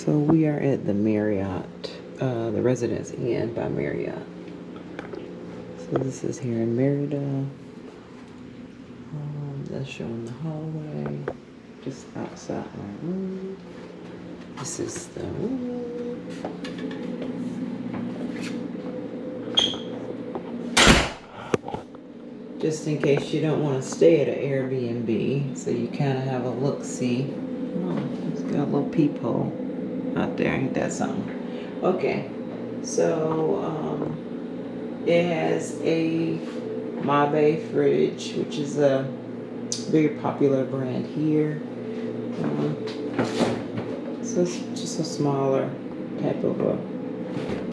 So we are at the Marriott, the Residence Inn by Marriott. So this is here in Merida. That's showing the hallway, just outside my room. This is the room. Just in case you don't want to stay at an Airbnb, so you kind of have a look-see. Oh, it's got a little peephole out there, ain't that something? Okay, so it has a Mabe fridge, which is a very popular brand here. So it's just a smaller type of a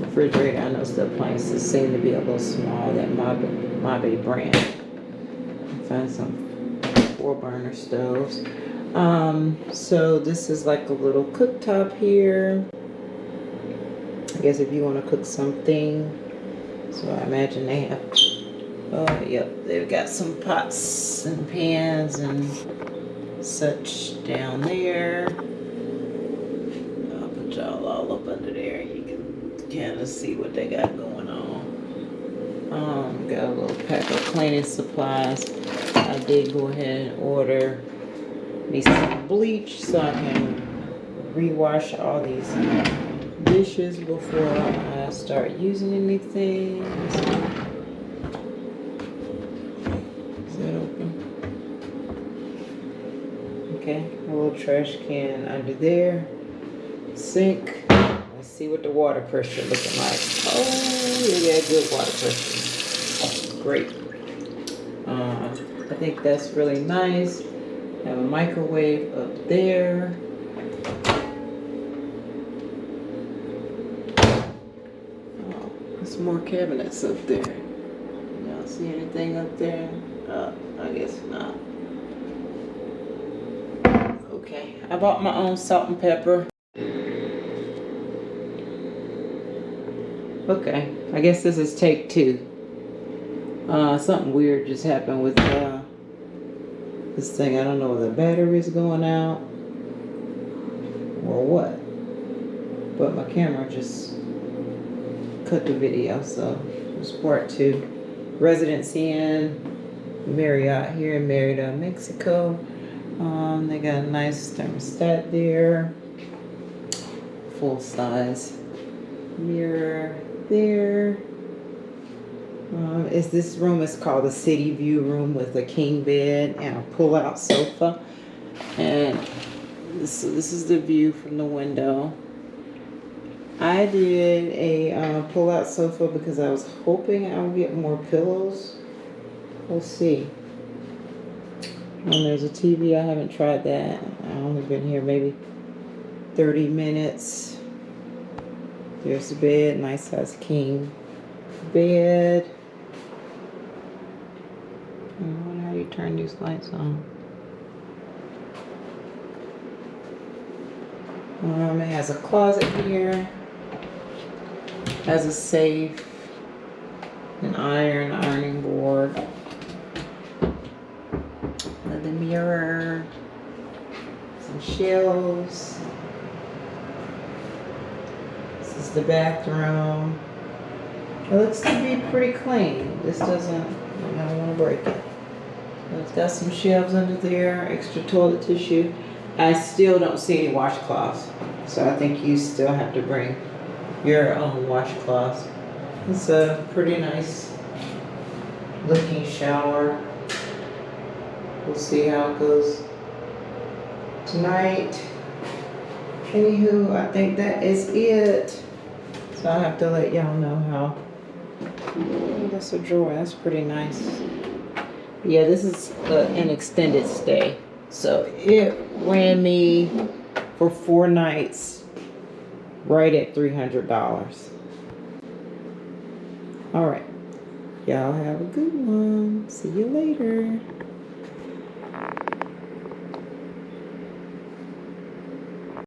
refrigerator. I know the appliances seem to be a little small, that Mabe brand. I found some 4-burner stoves. So this is like a little cooktop here. I guess if you want to cook something. So I imagine they have, yep, they've got some pots and pans and such down there. I'll put y'all all up under there. You can kind of see what they got going on. Got a little pack of cleaning supplies. I did go ahead and order me some bleach so I can rewash all these dishes before I start using anything. Is that open? Okay, a little trash can under there. Sink. Let's see what the water pressure looking like. Oh, yeah, good water pressure. Great. I think that's really nice. Have a microwave up there. Oh, there's more cabinets up there. Y'all see anything up there? I guess not. Okay, I bought my own salt and pepper. Okay, I guess this is take 2. Something weird just happened with this thing. I don't know if the battery's going out or what, but my camera just cut the video, so it's part 2. Residence Inn, Marriott here in Merida, Mexico. They got a nice thermostat there, full size mirror there. This room is called the City View room with a king bed and a pull-out sofa. And this is the view from the window. I did a pull-out sofa because I was hoping I would get more pillows. We'll see. And there's a TV. I haven't tried that. I've only been here maybe 30 minutes. There's the bed, nice size king bed. I wonder how you turn these lights on. It has a closet here. Has a safe, an ironing board, another mirror, some shelves. This is the bathroom. It looks to be pretty clean. This doesn't, I don't want to break it. It's got some shelves under there, extra toilet tissue. I still don't see any washcloths, so I think you still have to bring your own washcloths. It's a pretty nice looking shower. We'll see how it goes tonight. Anywho, I think that is it. So I have to let y'all know how. Oh, that's a drawer. That's pretty nice. Yeah, this is an extended stay. So it ran me for 4 nights right at $300. All right. Y'all have a good one. See you later.